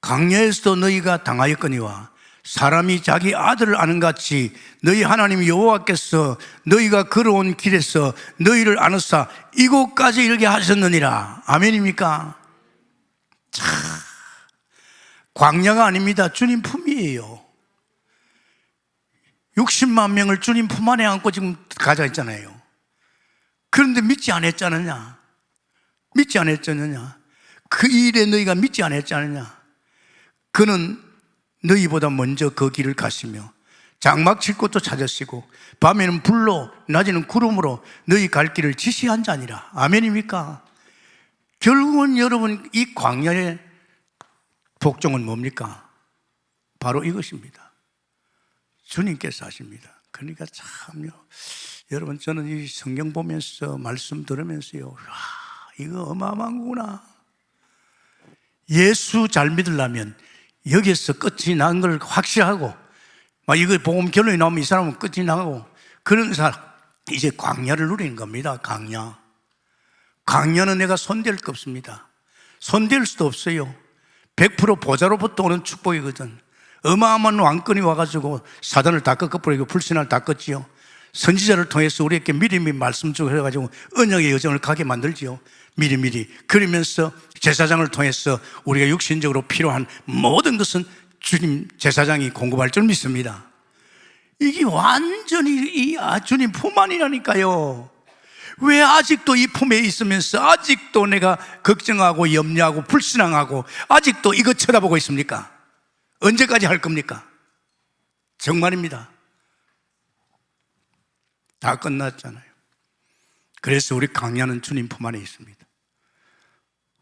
광야에서도 너희가 당하였거니와 사람이 자기 아들을 아는 같이 너희 하나님 여호와께서 너희가 걸어온 길에서 너희를 안으사 이곳까지 이르게 하셨느니라. 아멘입니까? 참, 광야가 아닙니다. 주님 품이에요. 60만 명을 주님 품 안에 안고 지금 가자 했잖아요. 그런데 믿지 않았잖느냐? 믿지 않았잖느냐? 그 일에 너희가 믿지 않았잖느냐? 그는 너희보다 먼저 그 길을 가시며 장막 칠 곳도 찾으시고 밤에는 불로 낮에는 구름으로 너희 갈 길을 지시한 자니라. 아멘입니까? 결국은 여러분 이 광야의 복종은 뭡니까? 바로 이것입니다. 주님께서 하십니다. 그러니까 참요, 여러분 저는 이 성경 보면서 말씀 들으면서요, 와, 이거 어마어마한 거구나. 예수 잘 믿으려면 여기서 끝이 난 걸 확실하고, 막 이거 복음 결론이 나오면 이 사람은 끝이 나고, 그런 사람 이제 광야를 누리는 겁니다. 광야는 내가 손댈 게 없습니다. 손댈 수도 없어요. 100% 보좌로부터 오는 축복이거든. 어마어마한 왕권이 와가지고 사단을 다 꺾어버리고 불신을 다 껐지요. 선지자를 통해서 우리에게 미리미리 말씀 주고 해가지고 언약의 여정을 가게 만들지요. 미리미리. 그러면서 제사장을 통해서 우리가 육신적으로 필요한 모든 것은 주님 제사장이 공급할 줄 믿습니다. 이게 완전히 주님 품 안이라니까요. 왜 아직도 이 품에 있으면서 아직도 내가 걱정하고 염려하고 불신앙하고 아직도 이거 쳐다보고 있습니까? 언제까지 할 겁니까? 정말입니다. 다 끝났잖아요. 그래서 우리 광야는 주님 품 안에 있습니다.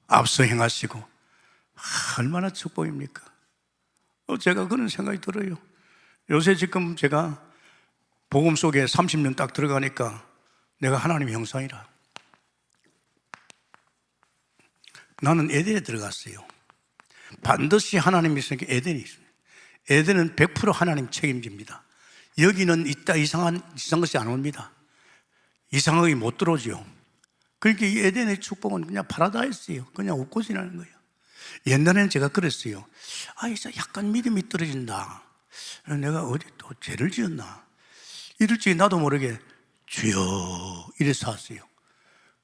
앞서 행하시고 얼마나 축복입니까? 제가 그런 생각이 들어요. 요새 지금 제가 복음 속에 30년 딱 들어가니까 내가 하나님의 형상이라. 나는 에덴에 들어갔어요. 반드시 하나님이 있으니까 에덴이 있습니다. 에덴은 100% 하나님 책임집니다. 여기는 이상한 것이 안 옵니다. 이상하게 못 들어오죠. 그러니까 이 에덴의 축복은 그냥 파라다이스예요. 그냥 웃고 지나는 거예요. 옛날에는 제가 그랬어요. 이제 약간 믿음이 떨어진다. 내가 어디 또 죄를 지었나? 이럴지 나도 모르게 주여 이래서 왔어요.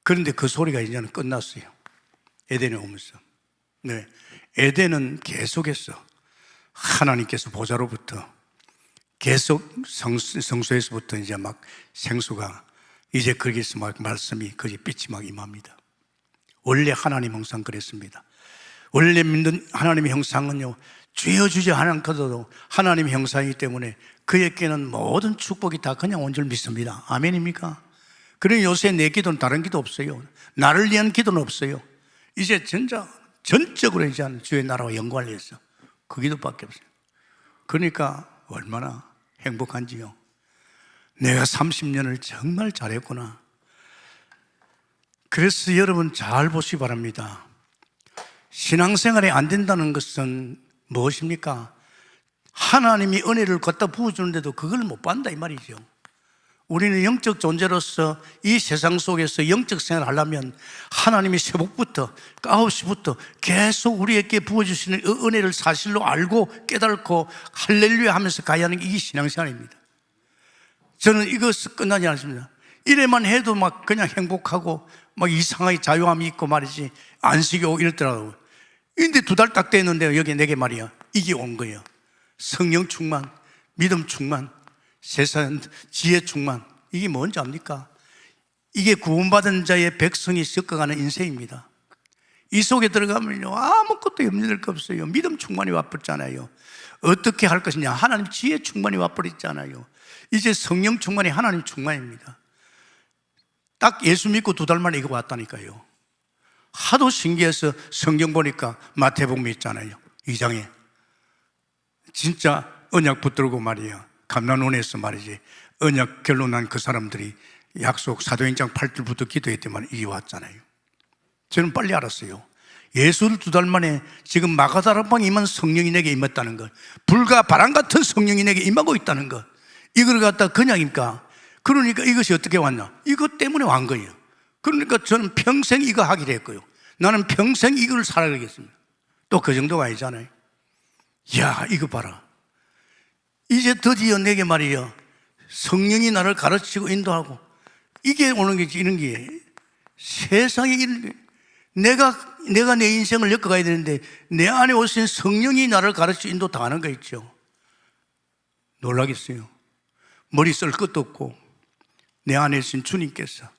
그런데 그 소리가 이제는 끝났어요. 에덴에 오면서. 네, 에덴은 계속해서 하나님께서 보좌로부터 계속 성소에서부터 이제 막 생수가 이제 거기서 막 말씀이 거기 빛이 막 임합니다. 원래 하나님 형상 그랬습니다. 원래 믿는 하나님의 형상은요, 주여 주여 하나님께서도 하나님의 형상이기 때문에 그에게는 모든 축복이 다 그냥 온 줄 믿습니다. 아멘입니까? 그러니 요새 내 기도는 다른 기도 없어요. 나를 위한 기도는 없어요. 이제 전적으로 이제 주의 나라와 영광을 위해서 그 기도밖에 없어요. 그러니까 얼마나 행복한지요. 내가 30년을 정말 잘했구나. 그래서 여러분 잘 보시기 바랍니다. 신앙생활이 안 된다는 것은 무엇입니까? 하나님이 은혜를 갖다 부어주는데도 그걸 못 받는다 이 말이죠. 우리는 영적 존재로서 이 세상 속에서 영적 생활을 하려면 하나님이 새벽부터 9시부터 계속 우리에게 부어주시는 은혜를 사실로 알고 깨닫고 할렐루야 하면서 가야 하는 게 이게 신앙생활입니다. 저는 이것이 끝나지 않습니다. 이래만 해도 막 그냥 행복하고 막 이상하게 자유함이 있고 말이지, 안식이 오고 이랬더라고요. 근데 2달 딱 됐는데 여기 내게 말이야, 이게 온 거예요. 성령 충만, 믿음 충만, 세상 지혜 충만. 이게 뭔지 압니까? 이게 구원받은 자의 백성이 겪어가는 인생입니다. 이 속에 들어가면요, 아무것도 염려될 거 없어요. 믿음 충만이 와버렸잖아요. 어떻게 할 것이냐, 하나님 지혜 충만이 와버렸잖아요. 이제 성령 충만이 하나님 충만입니다. 딱 예수 믿고 2달 만에 이거 왔다니까요. 하도 신기해서 성경 보니까 마태복음 있잖아요, 2장에 진짜 언약 붙들고 말이야, 감난원에서 말이지, 언약 결론난 그 사람들이 약속 사도행전 8절부터 기도했더만 이게 왔잖아요. 저는 빨리 알았어요. 예수를 2달 만에 지금 마가다락방에 임한 성령이 내게 임했다는 것, 불과 바람 같은 성령이 내게 임하고 있다는 것, 이걸 갖다 그냥입니까? 그러니까 이것이 어떻게 왔나? 이것 때문에 왔 거예요. 그러니까 저는 평생 이거 하기로 했고요. 나는 평생 이걸 살아가겠습니다. 또 그 정도가 아니잖아요. 이야, 이거 봐라. 이제 드디어 내게 말이에요, 성령이 나를 가르치고 인도하고, 이게 오는 게 이런 게 세상에 이런 게, 내가 내 인생을 엮어가야 되는데 내 안에 오신 성령이 나를 가르치고 인도 다 하는 거 있죠. 놀라겠어요. 머리 쓸 것도 없고 내 안에 있신 주님께서,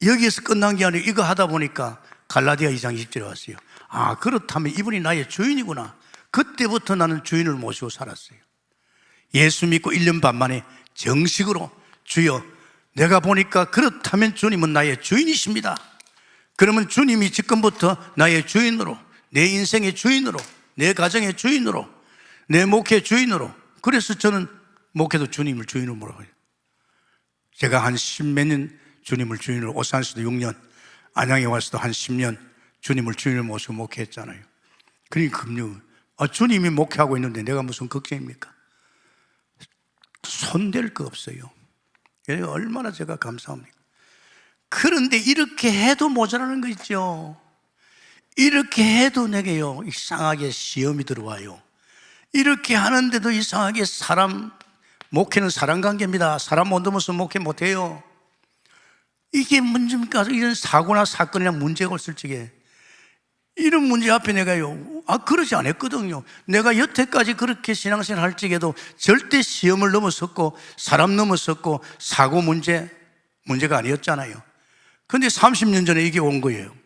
여기에서 끝난 게 아니고 이거 하다 보니까 갈라디아 2장 20절에 왔어요. 아, 그렇다면 이분이 나의 주인이구나. 그때부터 나는 주인을 모시고 살았어요. 예수 믿고 1년 반 만에 정식으로, 주여, 내가 보니까 그렇다면 주님은 나의 주인이십니다. 그러면 주님이 지금부터 나의 주인으로, 내 인생의 주인으로, 내 가정의 주인으로, 내 목회 주인으로. 그래서 저는 목회도 주님을 주인으로 몰아가요. 제가 한 10몇 년 주님을 주인으로, 오산시도 6년, 안양에 와서도 한 10년 주님을 주인으로 모시고 목회했잖아요. 그러니까 주님이 목회하고 있는데 내가 무슨 걱정입니까? 손댈 거 없어요. 얼마나 제가 감사합니까? 그런데 이렇게 해도 모자라는 거 있죠. 이렇게 해도 내게요, 이상하게 시험이 들어와요. 이렇게 하는데도 이상하게 목회는 사람 관계입니다. 사람 못 넘어서 목회 못해요. 이게 문제입니까? 이런 사고나 사건이나 문제가 없을 적에 이런 문제 앞에 내가요, 그러지 않았거든요. 내가 여태까지 그렇게 신앙생활 할 적에도 절대 시험을 넘어섰고 사람 넘어섰고 사고 문제가 아니었잖아요. 근데 30년 전에 이게 온 거예요.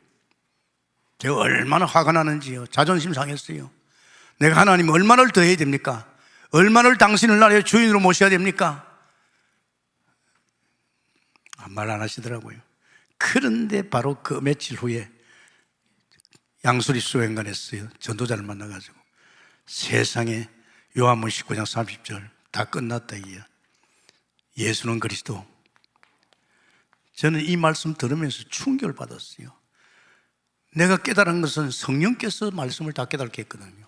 제가 얼마나 화가 나는지요. 자존심 상했어요. 내가 하나님 얼마나를 더 해야 됩니까? 얼마나를 당신을 나의 주인으로 모셔야 됩니까? 말 안 하시더라고요. 그런데 바로 그 며칠 후에 양수리 수행관했어요. 전도자를 만나가지고 세상에 요한복음 19장 30절 다 끝났다 이야. 예수는 그리스도. 저는 이 말씀 들으면서 충격을 받았어요. 내가 깨달은 것은 성령께서 말씀을 다 깨닫게 했거든요.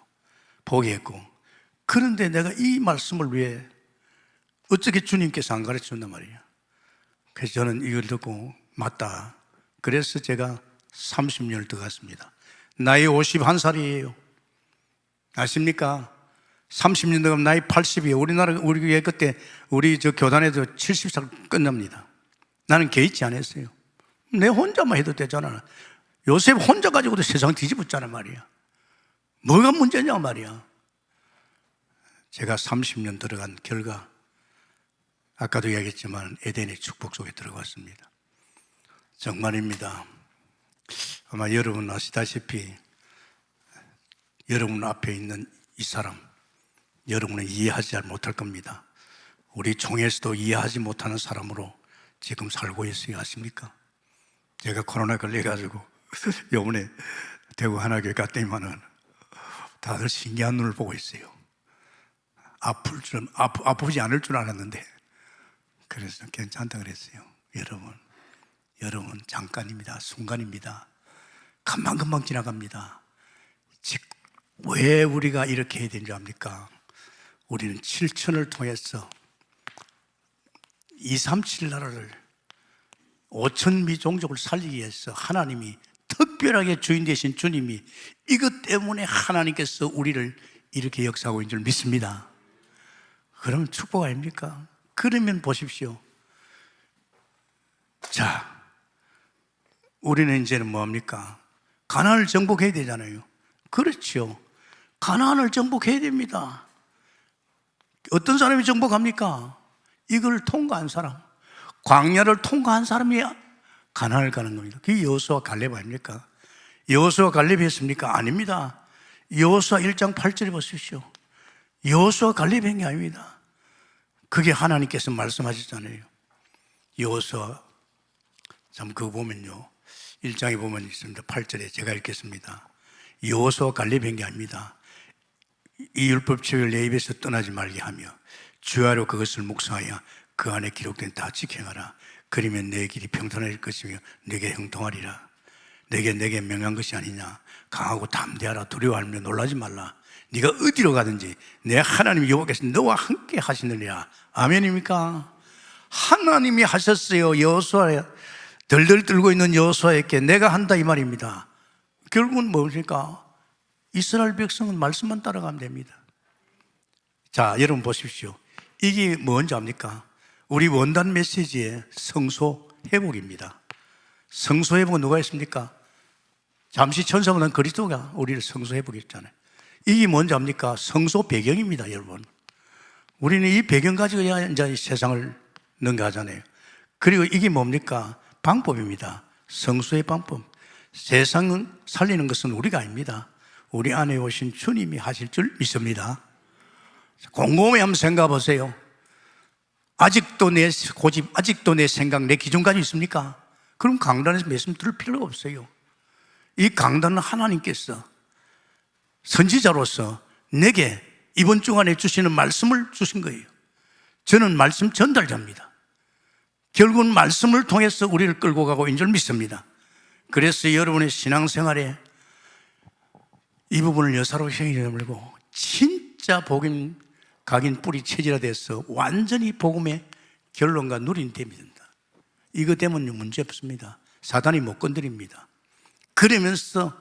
보게 했고. 그런데 내가 이 말씀을 위해 어떻게 주님께서 안 가르쳐준단 말이에요. 그래서 저는 이걸 듣고 맞다. 그래서 제가 30년을 더 갔습니다. 나이 51살이에요. 아십니까? 30년 더 가면 나이 80이에요. 우리 교회 그때 우리 교단에도 70살 끝납니다. 나는 개의치 않았어요. 내 혼자만 해도 되잖아. 요셉 혼자 가지고도 세상 뒤집었잖아 말이야. 뭐가 문제냐 말이야. 제가 30년 들어간 결과, 아까도 이야기했지만 에덴의 축복 속에 들어갔습니다. 정말입니다. 아마 여러분 아시다시피 여러분 앞에 있는 이 사람, 여러분은 이해하지 잘 못할 겁니다. 우리 총회에서도 이해하지 못하는 사람으로 지금 살고 있어요. 아십니까? 제가 코로나 걸려가지고 요번에 대구 하나교회 갔더니만은 다들 신기한 눈을 보고 있어요. 아프지 않을 줄 알았는데, 그래서 괜찮다 그랬어요. 여러분 잠깐입니다. 순간입니다. 금방금방 지나갑니다. 즉, 왜 우리가 이렇게 해야 되는 줄 압니까? 우리는 7천을 통해서 237 나라를 5천 미종족을 살리기 위해서 하나님이 특별하게 주인 되신 주님이 이것 때문에 하나님께서 우리를 이렇게 역사하고 있는 줄 믿습니다. 그러면 축복 아닙니까? 그러면 보십시오. 자, 우리는 이제는 뭐합니까? 가나안을 정복해야 되잖아요. 그렇죠. 가나안을 정복해야 됩니다. 어떤 사람이 정복합니까? 이걸 통과한 사람, 광야를 통과한 사람이 가나안을 가는 겁니다. 그게 여호수아 갈렙 아닙니까? 여호수아 갈렙이 했습니까? 아닙니다. 여호수아 1장 8절에 보십시오. 여호수아 갈렙이 한 게 아닙니다. 그게 하나님께서 말씀하셨잖아요. 여호수아, 참 그거 보면요, 1장에 보면 있습니다. 8절에 제가 읽겠습니다. 여호수아 갈렙이 한 게 아닙니다. 이 율법책을 내 입에서 떠나지 말게 하며 주야로 그것을 묵상하여 그 안에 기록된 다 지켜하라. 그러면 내 길이 평탄할 것이며 내게 형통하리라. 내게 명한 것이 아니냐. 강하고 담대하라. 두려워하며 놀라지 말라. 네가 어디로 가든지 내 하나님 여호와께서 너와 함께 하시느니라. 아멘입니까? 하나님이 하셨어요. 여호수아에 덜덜 떨고 있는 여호수아에게 내가 한다 이 말입니다. 결국은 뭡니까? 이스라엘 백성은 말씀만 따라가면 됩니다. 자, 여러분 보십시오. 이게 뭔지 압니까? 우리 원단 메시지의 성소 회복입니다. 성소 회복은 누가 했습니까? 잠시 천사보다 그리스도가 우리를 성소 회복했잖아요. 이게 뭔지 압니까? 성소 배경입니다, 여러분. 우리는 이 배경 가지고 이제 세상을 능가하잖아요. 그리고 이게 뭡니까? 방법입니다. 성소의 방법. 세상을 살리는 것은 우리가 아닙니다. 우리 안에 오신 주님이 하실 줄 믿습니다. 곰곰이 한번 생각해 보세요. 아직도 내 고집, 아직도 내 생각, 내 기준 가지고 있습니까? 그럼 강단에서 말씀 들을 필요가 없어요. 이 강단은 하나님께서 선지자로서 내게 이번 주간에 주시는 말씀을 주신 거예요. 저는 말씀 전달자입니다. 결국은 말씀을 통해서 우리를 끌고 가고 있는 줄 믿습니다. 그래서 여러분의 신앙생활에 이 부분을 여사로 생각해보고 진짜 복임 각인 뿌리 체질화돼서 완전히 복음의 결론과 누린 됩니다. 이거 때문에 문제 없습니다. 사단이 못 건드립니다. 그러면서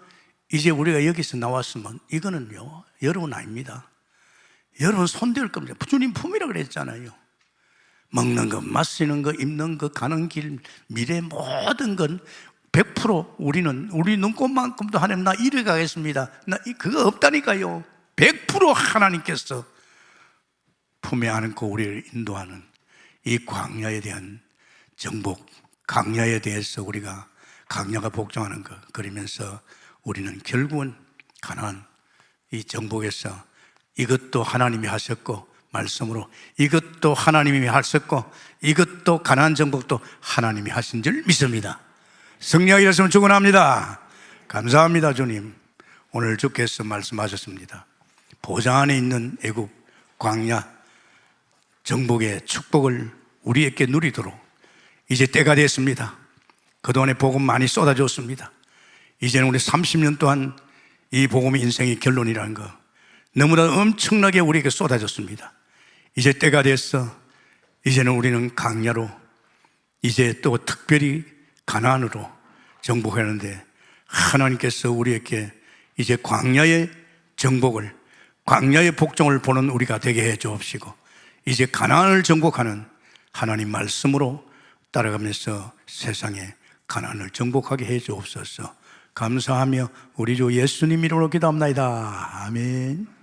이제 우리가 여기서 나왔으면 이거는요, 여러분 아닙니다. 여러분 손댈 겁니다. 주님 품이라 그랬잖아요. 먹는 것, 마시는 것, 입는 것, 가는 길, 미래 모든 건 100% 우리 눈꽃만큼도 하나님 나 이래 가겠습니다. 나 그거 없다니까요. 100% 하나님께서 품에 안고 우리를 인도하는 이 광야에 대한 정복, 강야에 대해서 우리가 강야가 복종하는 것, 그러면서 우리는 결국은 가나안 이 정복에서 이것도 하나님이 하셨고 말씀으로 이것도 하나님이 하셨고 이것도 가나안 정복도 하나님이 하신 줄 믿습니다. 승리하게 되었으면 축원합니다. 감사합니다. 주님, 오늘 주께서 말씀하셨습니다. 보좌 안에 있는 애굽 광야 정복의 축복을 우리에게 누리도록 이제 때가 됐습니다. 그동안에 복음 많이 쏟아졌습니다. 이제는 우리 30년 동안 이 복음의 인생의 결론이라는 거 너무나 엄청나게 우리에게 쏟아졌습니다. 이제 때가 됐어. 이제는 우리는 강야로 이제 또 특별히 가나안으로 정복하는데 하나님께서 우리에게 이제 광야의 정복을, 광야의 복종을 보는 우리가 되게 해 주옵시고 이제 가나안을 정복하는 하나님 말씀으로 따라가면서 세상에 가나안을 정복하게 해 주옵소서. 감사하며 우리 주 예수님 이름으로 기도합나이다. 아멘.